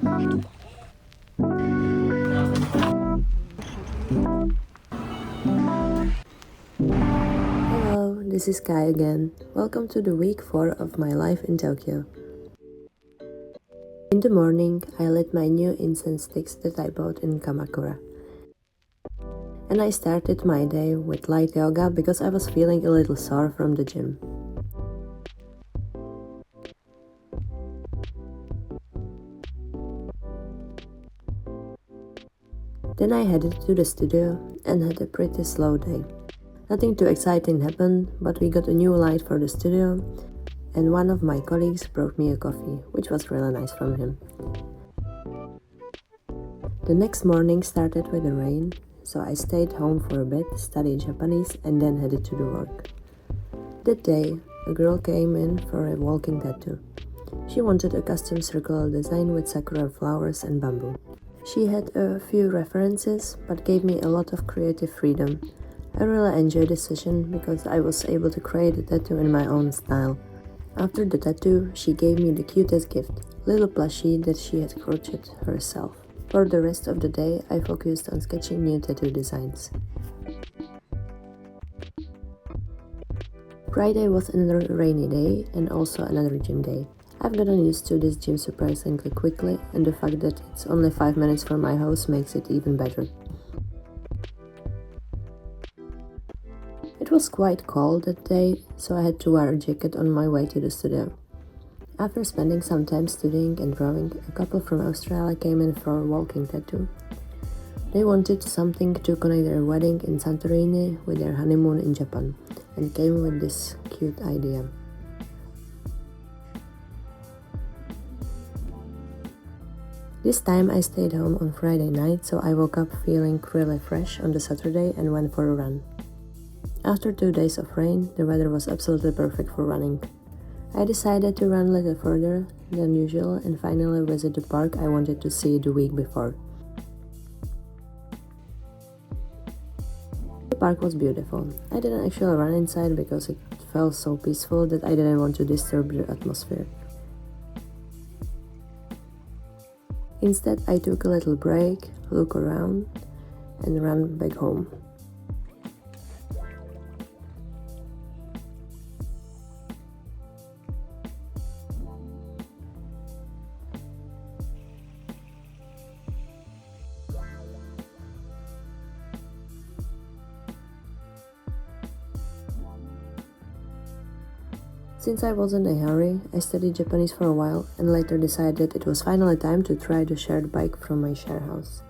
Hello, this is Kai again. Welcome to the week 4 of my life in Tokyo. In the morning, I lit my new incense sticks that I bought in Kamakura. And I started my day with light yoga because I was feeling a little sore from the gym. Then I headed to the studio and had a pretty slow day. Nothing too exciting happened, but we got a new light for the studio, and one of my colleagues brought me a coffee, which was really nice from him. The next morning started with the rain, so I stayed home for a bit, studied Japanese, and then headed to the work. That day, a girl came in for a walking tattoo. She wanted a custom circular design with sakura flowers and bamboo. She had a few references, but gave me a lot of creative freedom. I really enjoyed this session because I was able to create a tattoo in my own style. After the tattoo, she gave me the cutest gift, little plushie that she had crocheted herself. For the rest of the day, I focused on sketching new tattoo designs. Friday was another rainy day and also another gym day. I've gotten used to this gym surprisingly quickly, and the fact that it's only 5 minutes from my house makes it even better. It was quite cold that day, so I had to wear a jacket on my way to the studio. After spending some time studying and drawing, a couple from Australia came in for a walking tattoo. They wanted something to connect their wedding in Santorini with their honeymoon in Japan, and came with this cute idea. This time I stayed home on Friday night, so I woke up feeling really fresh on the Saturday and went for a run. After 2 days of rain, the weather was absolutely perfect for running. I decided to run a little further than usual and finally visit the park I wanted to see the week before. The park was beautiful. I didn't actually run inside because it felt so peaceful that I didn't want to disturb the atmosphere. Instead, I took a little break, looked around, and ran back home. Since I was in a hurry, I studied Japanese for a while and later decided it was finally time to try the shared bike from my share house.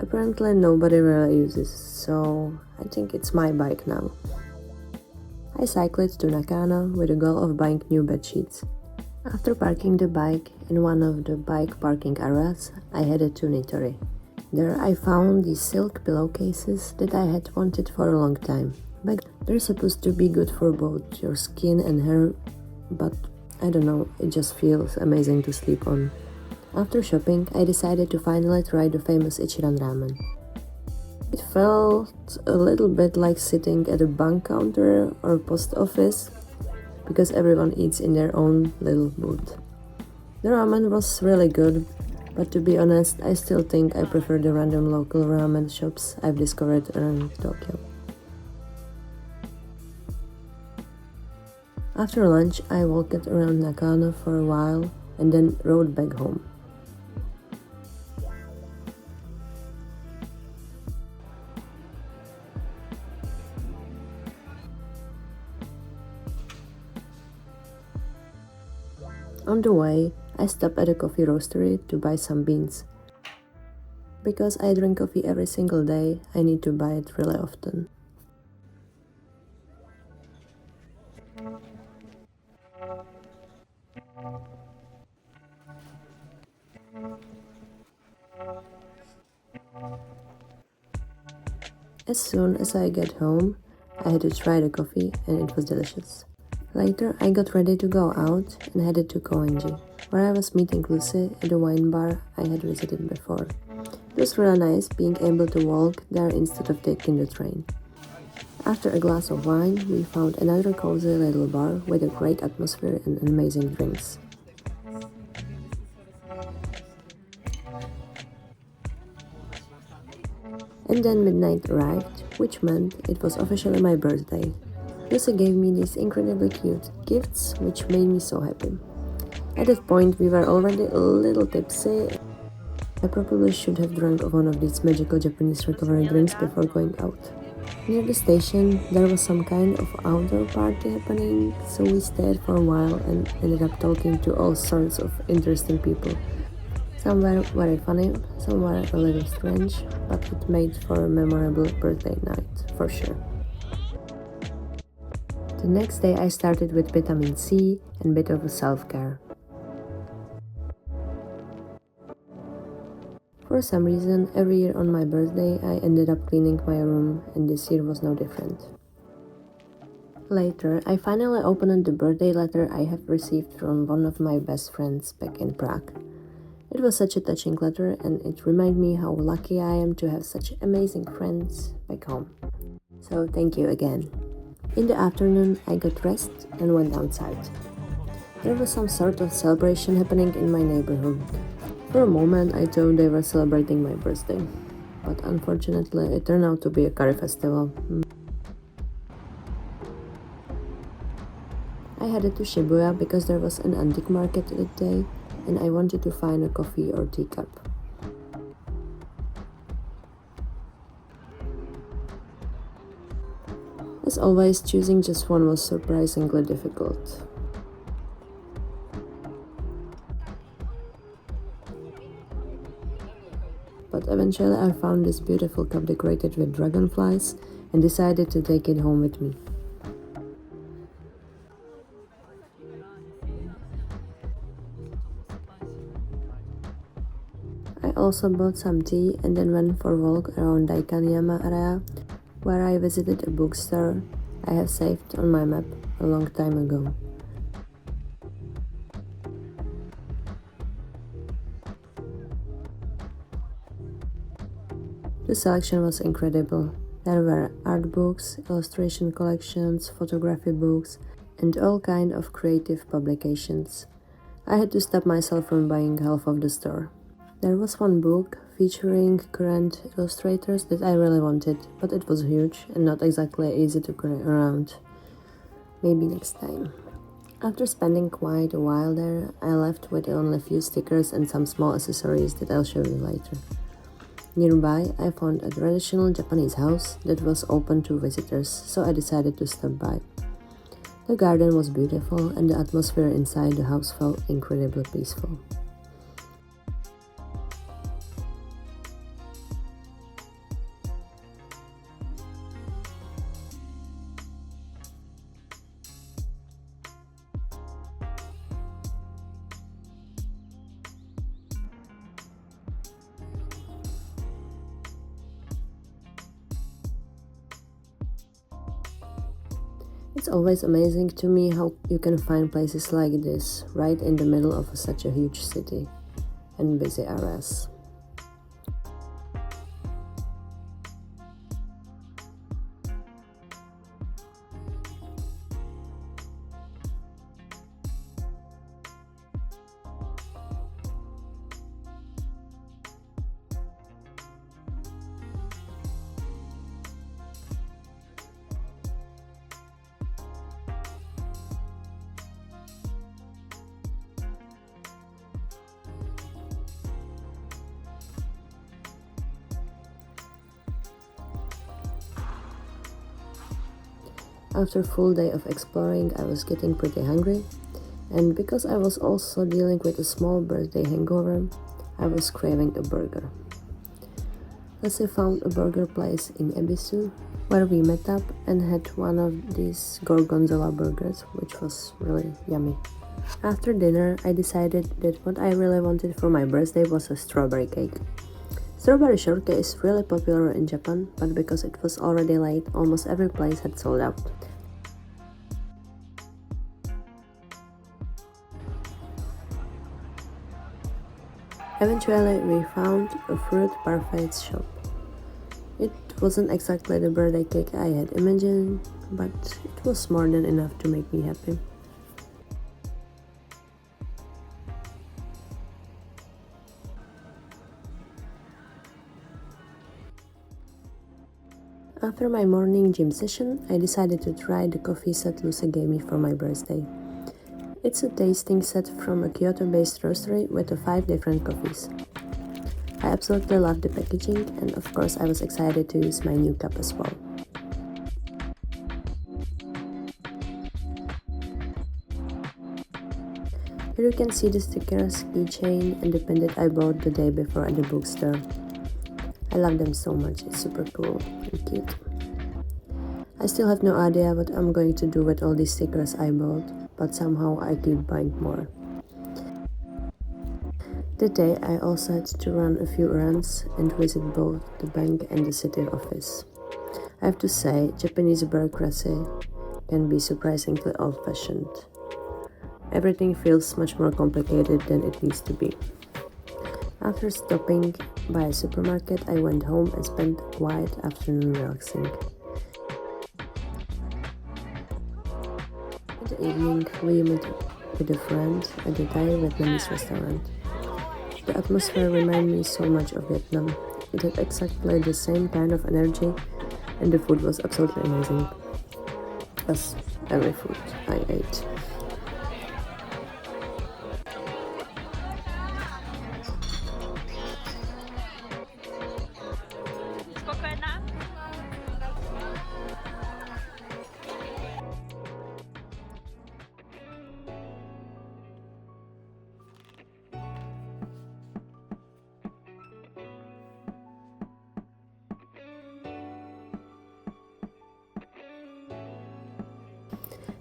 Apparently nobody really uses, so I think it's my bike now. I cycled to Nakano with the goal of buying new bedsheets. After parking the bike in one of the bike parking areas, I headed to Nitori. There I found these silk pillowcases that I had wanted for a long time. But they're supposed to be good for both your skin and hair, but I don't know, it just feels amazing to sleep on. After shopping, I decided to finally try the famous Ichiran ramen. It felt a little bit like sitting at a bank counter or post office, because everyone eats in their own little booth. The ramen was really good, but to be honest, I still think I prefer the random local ramen shops I've discovered around Tokyo. After lunch, I walked around Nakano for a while and then rode back home. On the way, I stopped at a coffee roastery to buy some beans. Because I drink coffee every single day, I need to buy it really often. As soon as I get home, I had to try the coffee and it was delicious. Later, I got ready to go out and headed to Koenji, where I was meeting Lucy at the wine bar I had visited before. It was really nice being able to walk there instead of taking the train. After a glass of wine, we found another cozy little bar with a great atmosphere and amazing drinks. And then midnight arrived, which meant it was officially my birthday. Lucy gave me these incredibly cute gifts, which made me so happy. At that point, we were already a little tipsy. I probably should have drunk one of these magical Japanese recovery drinks before going out. Near the station, there was some kind of outdoor party happening, so we stayed for a while and ended up talking to all sorts of interesting people. Some were very funny, some were a little strange, but it made for a memorable birthday night, for sure. The next day I started with vitamin C and a bit of self-care. For some reason, every year on my birthday I ended up cleaning my room, and this year was no different. Later, I finally opened the birthday letter I have received from one of my best friends back in Prague. It was such a touching letter, and it reminded me how lucky I am to have such amazing friends back home. So thank you again. In the afternoon, I got dressed and went outside. There was some sort of celebration happening in my neighborhood. For a moment, I thought they were celebrating my birthday, but unfortunately, it turned out to be a curry festival. I headed to Shibuya because there was an antique market that day, and I wanted to find a coffee or teacup. As always, choosing just one was surprisingly difficult. But eventually I found this beautiful cup decorated with dragonflies and decided to take it home with me. I also bought some tea and then went for a walk around Daikanyama area, where I visited a bookstore I have saved on my map a long time ago. The selection was incredible. There were art books, illustration collections, photography books, and all kinds of creative publications. I had to stop myself from buying half of the store. There was one book featuring current illustrators that I really wanted, but it was huge and not exactly easy to carry around. Maybe next time. After spending quite a while there, I left with only a few stickers and some small accessories that I'll show you later. Nearby, I found a traditional Japanese house that was open to visitors, so I decided to stop by. The garden was beautiful and the atmosphere inside the house felt incredibly peaceful. It's always amazing to me how you can find places like this right in the middle of such a huge city and busy areas. After a full day of exploring, I was getting pretty hungry, and because I was also dealing with a small birthday hangover, I was craving a burger. Thus I found a burger place in Ebisu, where we met up and had one of these gorgonzola burgers, which was really yummy. After dinner, I decided that what I really wanted for my birthday was a strawberry cake. Strawberry shortcake is really popular in Japan, but because it was already late, almost every place had sold out. Eventually, we found a fruit parfait shop. It wasn't exactly the birthday cake I had imagined, but it was more than enough to make me happy. After my morning gym session, I decided to try the coffee set Lucy gave me for my birthday. It's a tasting set from a Kyoto-based roastery with 5 different coffees. I absolutely love the packaging, and of course I was excited to use my new cup as well. Here you can see the stickers, keychain, and the pen that I bought the day before at the bookstore. I love them so much, it's super cool and cute. I still have no idea what I'm going to do with all these stickers I bought, but somehow I keep buying more. That day I also had to run a few errands and visit both the bank and the city office. I have to say, Japanese bureaucracy can be surprisingly old-fashioned. Everything feels much more complicated than it needs to be. After stopping by a supermarket, I went home and spent a quiet afternoon relaxing. In the evening, we met with a friend at the Thai Vietnamese restaurant. The atmosphere reminded me so much of Vietnam. It had exactly the same kind of energy, and the food was absolutely amazing, as every food I ate.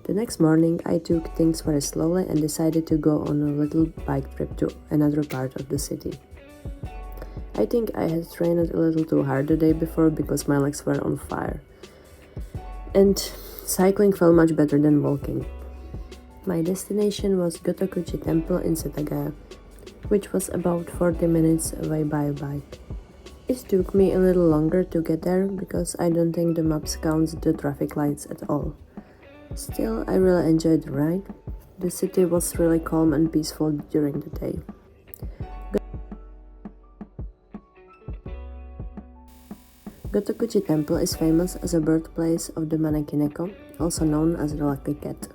The next morning, I took things very slowly and decided to go on a little bike trip to another part of the city. I think I had trained a little too hard the day before because my legs were on fire. And cycling felt much better than walking. My destination was Gotokuji temple in Setagaya, which was about 40 minutes away by bike. It took me a little longer to get there because I don't think the maps counts the traffic lights at all. Still, I really enjoyed the ride. The city was really calm and peaceful during the day. Gotokuji Temple is famous as a birthplace of the Maneki-neko, also known as the lucky cat.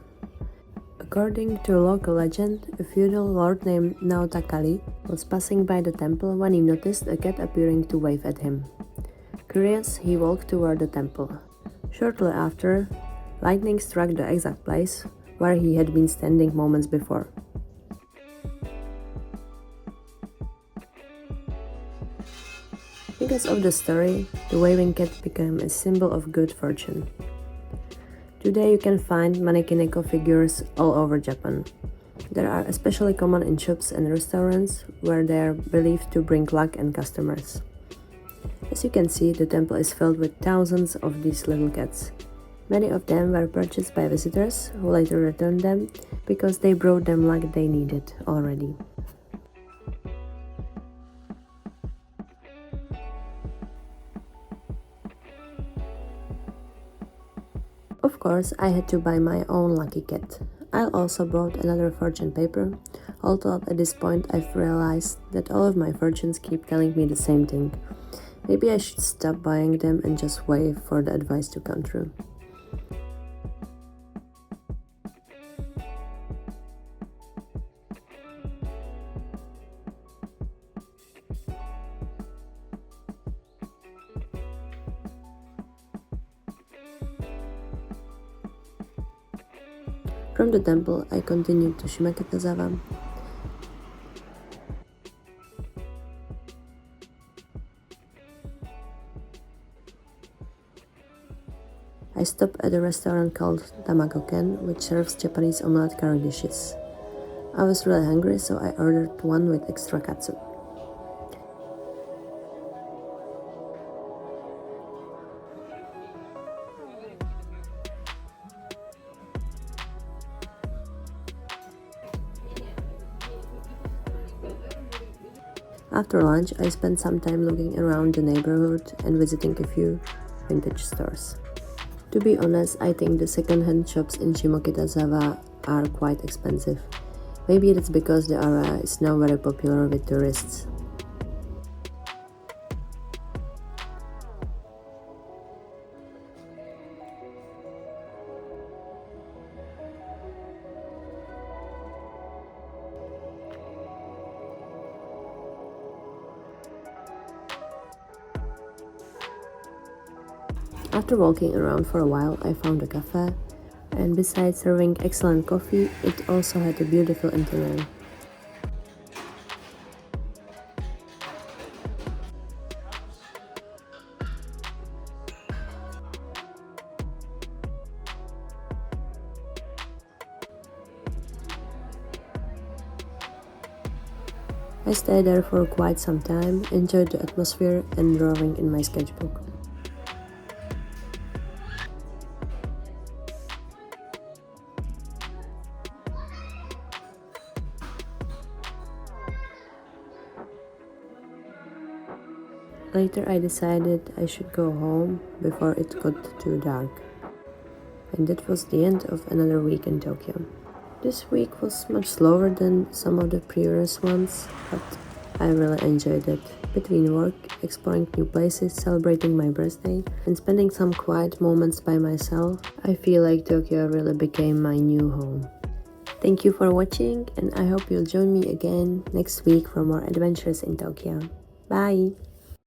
According to a local legend, a feudal lord named Naotakali was passing by the temple when he noticed a cat appearing to wave at him. Curious, he walked toward the temple. Shortly after, lightning struck the exact place where he had been standing moments before. Because of the story, the waving cat became a symbol of good fortune. Today you can find Maneki-neko figures all over Japan. They are especially common in shops and restaurants where they are believed to bring luck and customers. As you can see, the temple is filled with thousands of these little cats. Many of them were purchased by visitors who later returned them because they brought them luck they needed already. Of course, I had to buy my own lucky cat. I also bought another fortune paper, although at this point I've realized that all of my fortunes keep telling me the same thing. Maybe I should stop buying them and just wait for the advice to come true. From the temple, I continued to Shimekitazawa. I stopped at a restaurant called Tamagoken, which serves Japanese omelette curry dishes. I was really hungry, so I ordered one with extra katsu. After lunch, I spent some time looking around the neighborhood and visiting a few vintage stores. To be honest, I think the second-hand shops in Shimokitazawa are quite expensive. Maybe it's because the area is now very popular with tourists. After walking around for a while, I found a cafe, and besides serving excellent coffee, it also had a beautiful interior. I stayed there for quite some time, enjoyed the atmosphere and drawing in my sketchbook. Later I decided I should go home before it got too dark. And that was the end of another week in Tokyo. This week was much slower than some of the previous ones, but I really enjoyed it. Between work, exploring new places, celebrating my birthday, and spending some quiet moments by myself, I feel like Tokyo really became my new home. Thank you for watching, and I hope you'll join me again next week for more adventures in Tokyo. Bye!